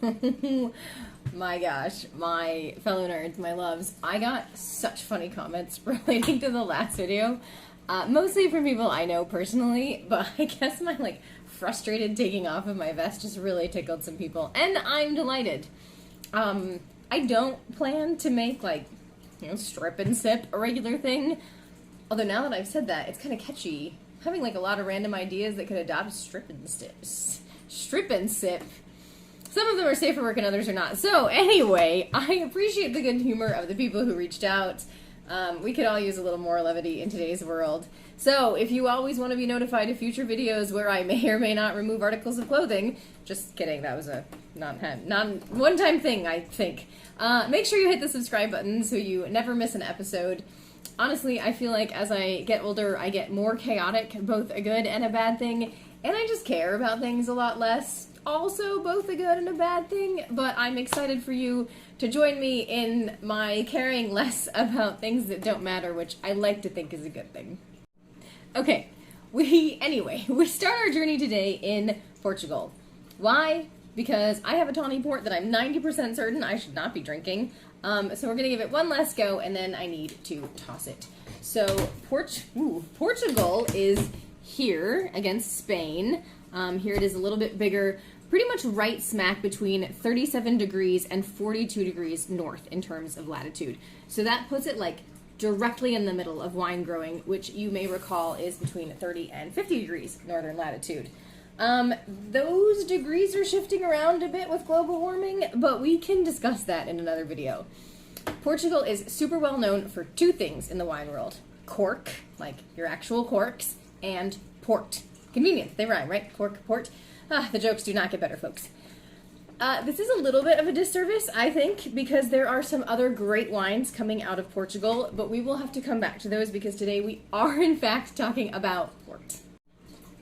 My gosh, my fellow nerds, my loves, I got such funny comments relating to the last video, mostly from people I know personally, but I guess my, frustrated taking off of my vest just really tickled some people, and I'm delighted. I don't plan to make, strip and sip a regular thing, although now that I've said that, it's kind of catchy. Having, a lot of random ideas that could adopt strip and sip. Some of them are safe for work and others are not. So anyway, I appreciate the good humor of the people who reached out. We could all use a little more levity in today's world. So if you always want to be notified of future videos where I may or may not remove articles of clothing, just kidding, that was a one-time thing, I think. Make sure you hit the subscribe button so you never miss an episode. Honestly, I feel like as I get older, I get more chaotic, both a good and a bad thing, and I just care about things a lot less. Also both a good and a bad thing, but I'm excited for you to join me in my caring less about things that don't matter, which I like to think is a good thing. Okay, we start our journey today in Portugal. Why? Because I have a tawny port that I'm 90% certain I should not be drinking, so we're gonna give it one last go, and then I need to toss it. So Portugal is here against Spain. Here it is a little bit bigger, pretty much right smack between 37 degrees and 42 degrees north in terms of latitude. So that puts it directly in the middle of wine growing, which you may recall is between 30 and 50 degrees northern latitude. Those degrees are shifting around a bit with global warming, but we can discuss that in another video. Portugal is super well known for two things in the wine world: cork, like your actual corks, and port. Convenient, they rhyme, right? Cork, port. The jokes do not get better, folks. This is a little bit of a disservice, I think, because there are some other great wines coming out of Portugal, but we will have to come back to those because today we are, in fact, talking about port.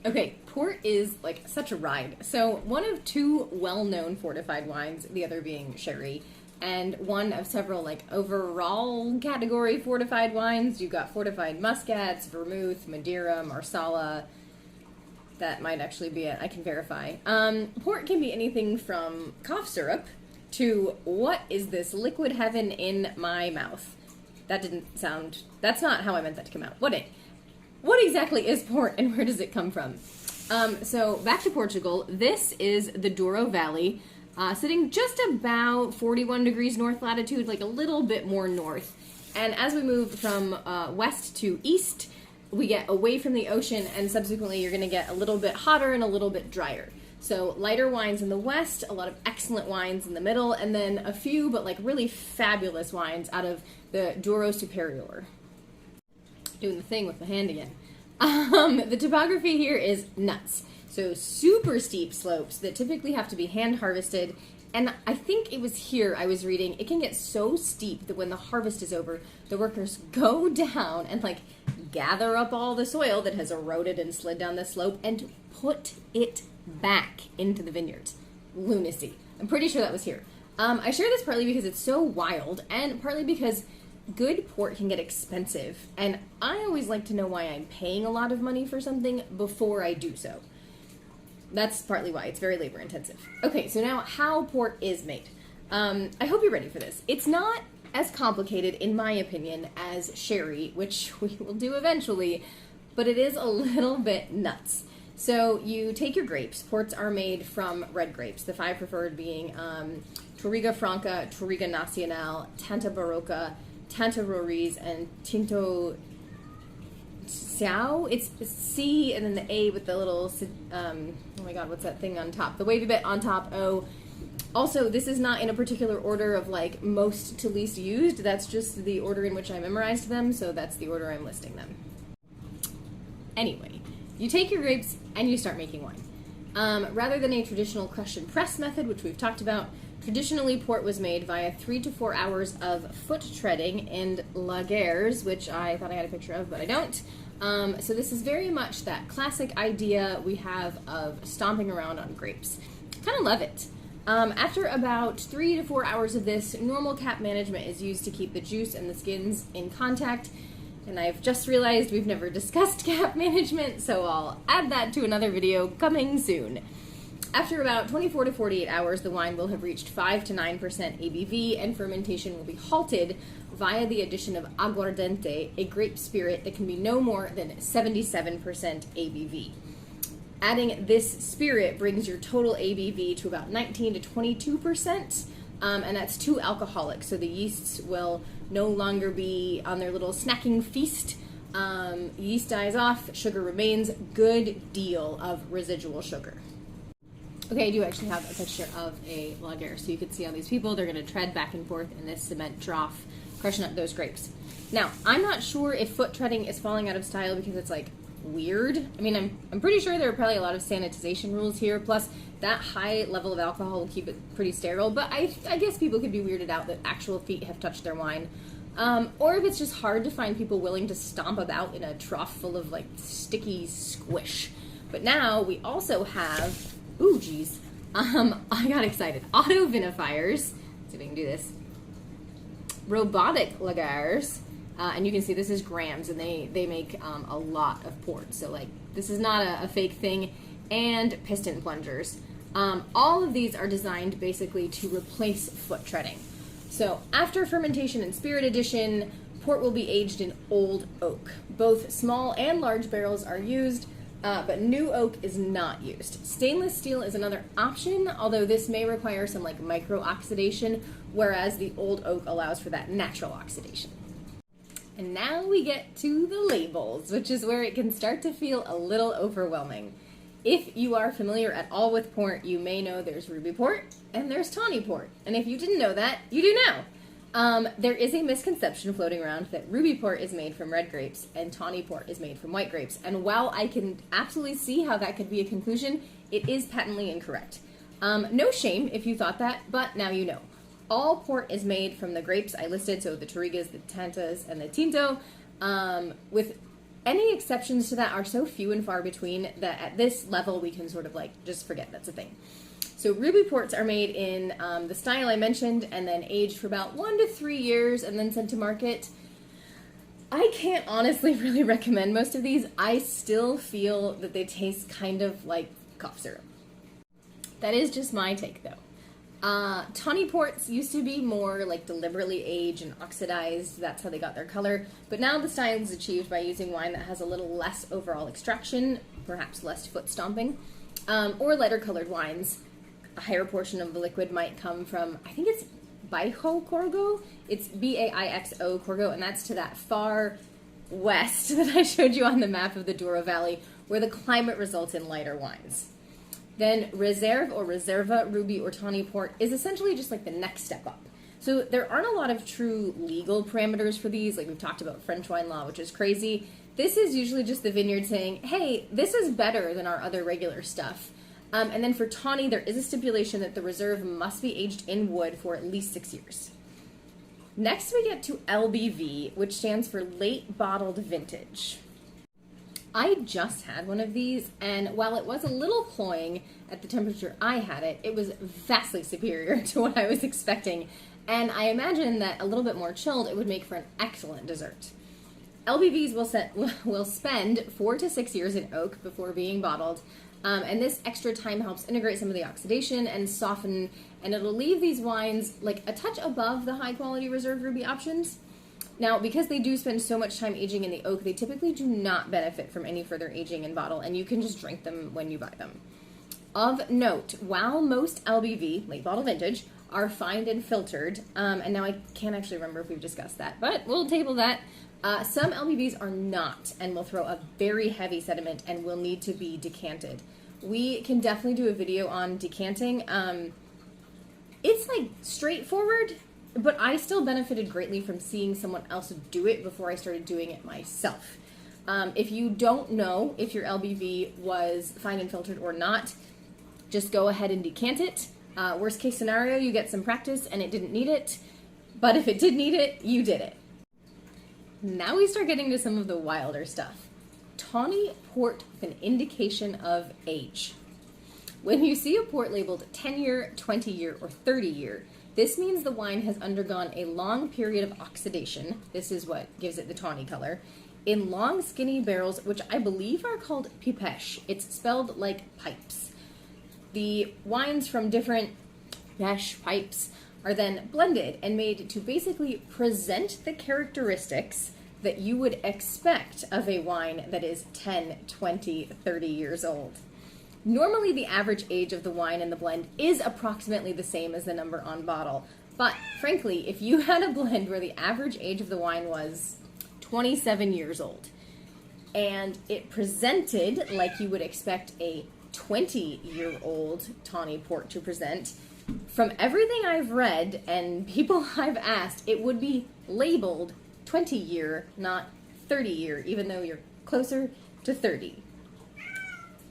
Okay, port is such a ride. So one of two well-known fortified wines, the other being sherry, and one of several overall category fortified wines. You've got fortified muscats, vermouth, Madeira, Marsala. That might actually be it. I can verify. Port can be anything from cough syrup to what is this liquid heaven in my mouth? That's not how I meant that to come out. What exactly is port and where does it come from? So back to Portugal. This is the Douro Valley, sitting just about 41 degrees north latitude, a little bit more north. And as we move from west to east, we get away from the ocean, and subsequently you're going to get a little bit hotter and a little bit drier. So lighter wines in the west, a lot of excellent wines in the middle, and then a few, but really fabulous wines out of the Douro Superior. Doing the thing with my hand again. The topography here is nuts. So super steep slopes that typically have to be hand harvested. And I think it was here I was reading, it can get so steep that when the harvest is over, the workers go down and gather up all the soil that has eroded and slid down the slope and put it back into the vineyards. Lunacy. I'm pretty sure that was here. I share this partly because it's so wild, and partly because good port can get expensive, and I always like to know why I'm paying a lot of money for something before I do so. That's partly why. It's very labor intensive. Okay, so now how port is made. I hope you're ready for this. It's not as complicated, in my opinion, as sherry, which we will do eventually, but it is a little bit nuts. So you take your grapes. Ports are made from red grapes, the five preferred being Touriga Franca, Touriga Nacional, Tanta Barroca, Tanta Roriz, and Tinto Xiao. It's C and then the A with the little, oh my god, what's that thing on top? The wavy bit on top, O. Also, this is not in a particular order of most to least used. That's just the order in which I memorized them, so that's the order I'm listing them. Anyway, you take your grapes and you start making wine. Rather than a traditional crush and press method, which we've talked about, traditionally port was made via 3 to 4 hours of foot treading and lagers, which I thought I had a picture of, but I don't. So this is very much that classic idea we have of stomping around on grapes. Kind of love it. After about 3 to 4 hours of this, normal cap management is used to keep the juice and the skins in contact. And I've just realized we've never discussed cap management, so I'll add that to another video coming soon. After about 24 to 48 hours, the wine will have reached 5 to 9% ABV, and fermentation will be halted via the addition of aguardente, a grape spirit that can be no more than 77% ABV. Adding this spirit brings your total ABV to about 19 to 22%, and that's too alcoholic, so the yeasts will no longer be on their little snacking feast. Yeast dies off, sugar remains, good deal of residual sugar. Okay, I do actually have a picture of a lager, so you can see all these people. They're going to tread back and forth in this cement trough, crushing up those grapes. Now, I'm not sure if foot treading is falling out of style because it's, like, weird. I mean, I'm pretty sure there are probably a lot of sanitization rules here, plus that high level of alcohol will keep it pretty sterile, but I guess people could be weirded out that actual feet have touched their wine. Or if it's just hard to find people willing to stomp about in a trough full of, like, sticky squish. But now we also have... Ooh, geez. I got excited. Auto vinifiers. Let's see if I can do this. Robotic lagers. And you can see this is grams, and they make a lot of port. So, like, this is not a fake thing. And piston plungers. All of these are designed basically to replace foot treading. So, after fermentation and spirit addition, port will be aged in old oak. Both small and large barrels are used. But new oak is not used. Stainless steel is another option, although this may require some like micro oxidation, whereas the old oak allows for that natural oxidation. And now we get to the labels, which is where it can start to feel a little overwhelming. If you are familiar at all with port, you may know there's ruby port and there's tawny port. And if you didn't know that, you do now. There is a misconception floating around that ruby port is made from red grapes and tawny port is made from white grapes. And while I can absolutely see how that could be a conclusion, it is patently incorrect. No shame if you thought that, but now you know. All port is made from the grapes I listed, so the Tourigas, the Tantas, and the Tinto, with any exceptions to that are so few and far between that at this level we can sort of like just forget that's a thing. So ruby ports are made in the style I mentioned and then aged for about 1 to 3 years and then sent to market. I can't honestly really recommend most of these. I still feel that they taste kind of like cough syrup. That is just my take though. Tawny ports used to be more like deliberately aged and oxidized. That's how they got their color. But now the style is achieved by using wine that has a little less overall extraction, perhaps less foot stomping, or lighter colored wines. A higher portion of the liquid might come from, I think it's Baixo Corgo. It's Baixo Corgo, and that's to that far west that I showed you on the map of the Douro Valley, where the climate results in lighter wines. Then Reserve or Reserva Ruby or Tawny Port is essentially just like the next step up. So there aren't a lot of true legal parameters for these, like we've talked about French wine law, which is crazy. This is usually just the vineyard saying, hey, this is better than our other regular stuff. And then for tawny, there is a stipulation that the reserve must be aged in wood for at least 6 years. Next, we get to LBV, which stands for late bottled vintage. I just had one of these, and while it was a little cloying at the temperature I had it, it was vastly superior to what I was expecting, and I imagine that a little bit more chilled, it would make for an excellent dessert. LBVs will spend 4 to 6 years in oak before being bottled, and this extra time helps integrate some of the oxidation and soften, and it'll leave these wines like a touch above the high quality reserve ruby options. Now, because they do spend so much time aging in the oak, they typically do not benefit from any further aging in bottle, and you can just drink them when you buy them. Of note, while most LBV, late bottle vintage, are fined and filtered, and now I can't actually remember if we've discussed that, but we'll table that. Some LBVs are not and will throw a very heavy sediment and will need to be decanted. We can definitely do a video on decanting. It's like straightforward, but I still benefited greatly from seeing someone else do it before I started doing it myself. If you don't know if your LBV was fine and filtered or not, just go ahead and decant it. Worst case scenario, you get some practice and it didn't need it, but if it did need it, you did it. Now we start getting to some of the wilder stuff. Tawny port with an indication of age. When you see a port labeled 10-year, 20-year, or 30-year, this means the wine has undergone a long period of oxidation. This is what gives it the tawny color. In long, skinny barrels, which I believe are called pipèche. It's spelled like pipes. The wines from different mash pipes are then blended and made to basically present the characteristics that you would expect of a wine that is 10, 20, 30 years old. Normally, the average age of the wine in the blend is approximately the same as the number on bottle. But frankly, if you had a blend where the average age of the wine was 27 years old, and it presented like you would expect a 20-year-old tawny port to present, from everything I've read and people I've asked, it would be labeled 20-year, not 30-year, even though you're closer to 30.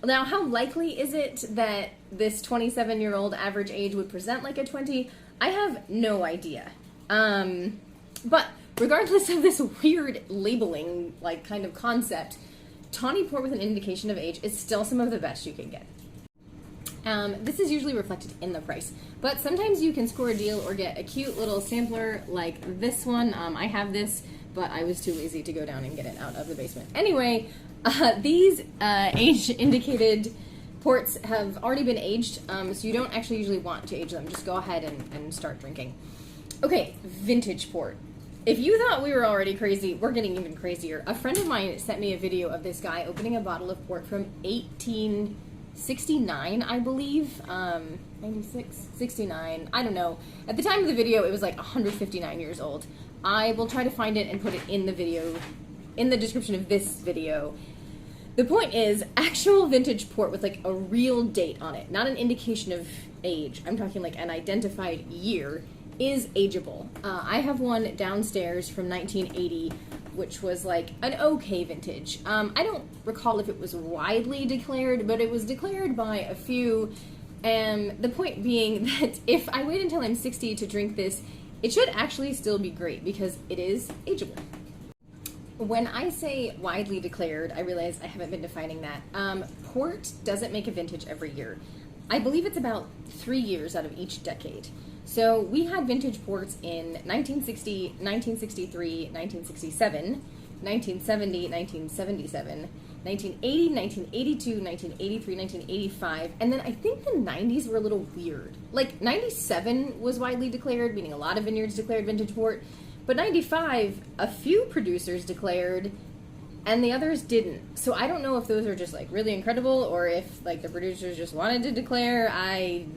Now, how likely is it that this 27-year-old average age would present like a 20? I have no idea. But regardless of this weird labeling, like, kind of concept, tawny port with an indication of age is still some of the best you can get. This is usually reflected in the price, but sometimes you can score a deal or get a cute little sampler like this one. I have this, but I was too lazy to go down and get it out of the basement. Anyway, these age-indicated ports have already been aged, so you don't actually usually want to age them. Just go ahead and start drinking. Okay, vintage port. If you thought we were already crazy, we're getting even crazier. A friend of mine sent me a video of this guy opening a bottle of port from 1869, I believe. 96, 69, I don't know. At the time of the video, it was like 159 years old. I will try to find it and put it in the video, in the description of this video. The point is, actual vintage port with like a real date on it, not an indication of age. I'm talking like an identified year, is ageable. I have one downstairs from 1980, which was like an okay vintage. I don't recall if it was widely declared, but it was declared by a few. And the point being that if I wait until I'm 60 to drink this, it should actually still be great because it is ageable. When I say widely declared, I realize I haven't been defining that. Port doesn't make a vintage every year. I believe it's about 3 years out of each decade. So we had vintage ports in 1960, 1963, 1967, 1970, 1977, 1980, 1982, 1983, 1985, and then I think the 90s were a little weird. Like 97 was widely declared, meaning a lot of vineyards declared vintage port, but 95, a few producers declared, and the others didn't. So I don't know if those are just like really incredible, or if like the producers just wanted to declare. I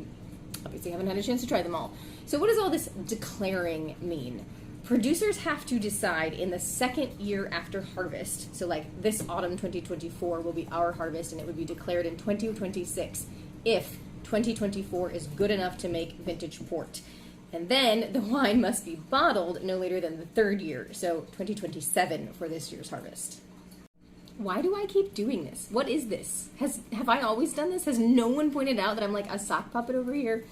obviously haven't had a chance to try them all. So what does all this declaring mean? Producers have to decide in the second year after harvest, so like this autumn 2024 will be our harvest and it would be declared in 2026 if 2024 is good enough to make vintage port. And then the wine must be bottled no later than the third year, so 2027 for this year's harvest. Why do I keep doing this? What is this? Have I always done this? Has no one pointed out that I'm like a sock puppet over here?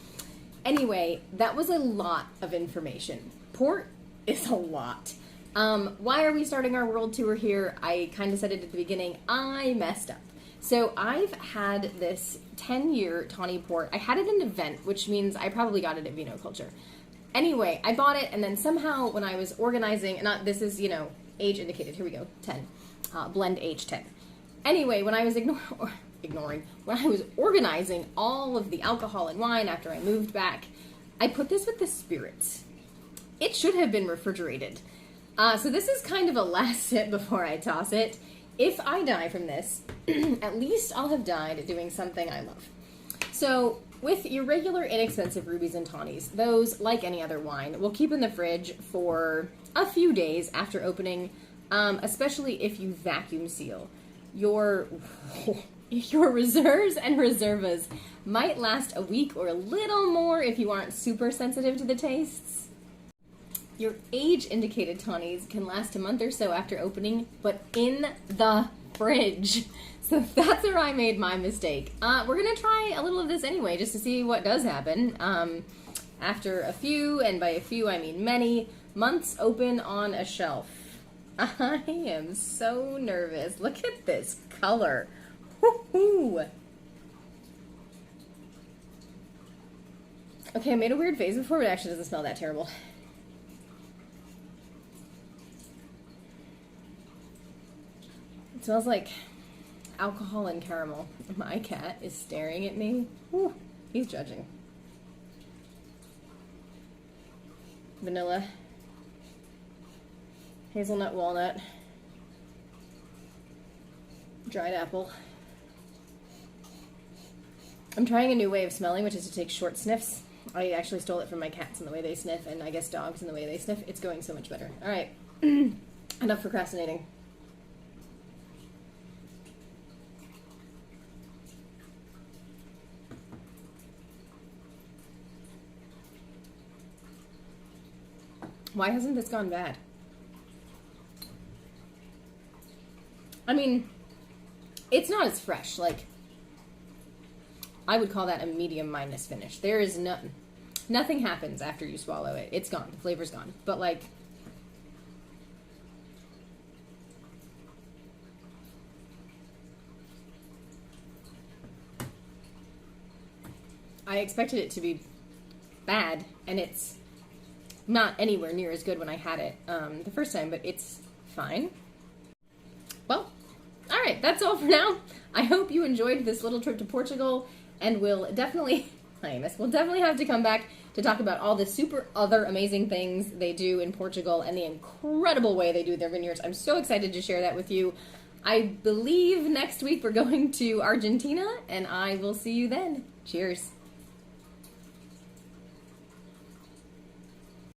Anyway, that was a lot of information. Port is a lot. Why are we starting our world tour here? I kind of said it at the beginning. I messed up. So I've had this 10-year tawny port. I had it in an event, which means I probably got it at Vino Culture. Anyway, I bought it, and then somehow when I was organizing, this is, age indicated. Here we go, 10. Blend age 10. Anyway, when I was when I was organizing all of the alcohol and wine after I moved back, I put this with the spirits. It should have been refrigerated. So this is kind of a last sip before I toss it. If I die from this, at least I'll have died doing something I love. So with your regular inexpensive rubies and tawnies, those, like any other wine, will keep in the fridge for a few days after opening, especially if you vacuum seal. Your reserves and reservas might last a week or a little more if you aren't super sensitive to the tastes. Your age-indicated tawnies can last a month or so after opening, but in the fridge. So that's where I made my mistake. We're going to try a little of this anyway, just to see what does happen. After a few, and by a few I mean many, months open on a shelf. I am so nervous. Look at this color. Woo-hoo! Okay, I made a weird face before, but it actually doesn't smell that terrible. It smells like alcohol and caramel. My cat is staring at me. Whew, he's judging. Vanilla. Hazelnut, walnut. Dried apple. I'm trying a new way of smelling, which is to take short sniffs. I actually stole it from my cats in the way they sniff, and I guess dogs in the way they sniff. It's going so much better. All right. Enough procrastinating. Why hasn't this gone bad? I mean, it's not as fresh. Like, I would call that a medium minus finish. There is nothing happens after you swallow it. It's gone. The flavor's gone. But like, I expected it to be bad, and it's not anywhere near as good when I had it the first time, but it's fine. Well, all right, that's all for now. I hope you enjoyed this little trip to Portugal, and we'll definitely have to come back to talk about all the super other amazing things they do in Portugal and the incredible way they do their vineyards. I'm so excited to share that with you. I believe next week we're going to Argentina, and I will see you then. Cheers.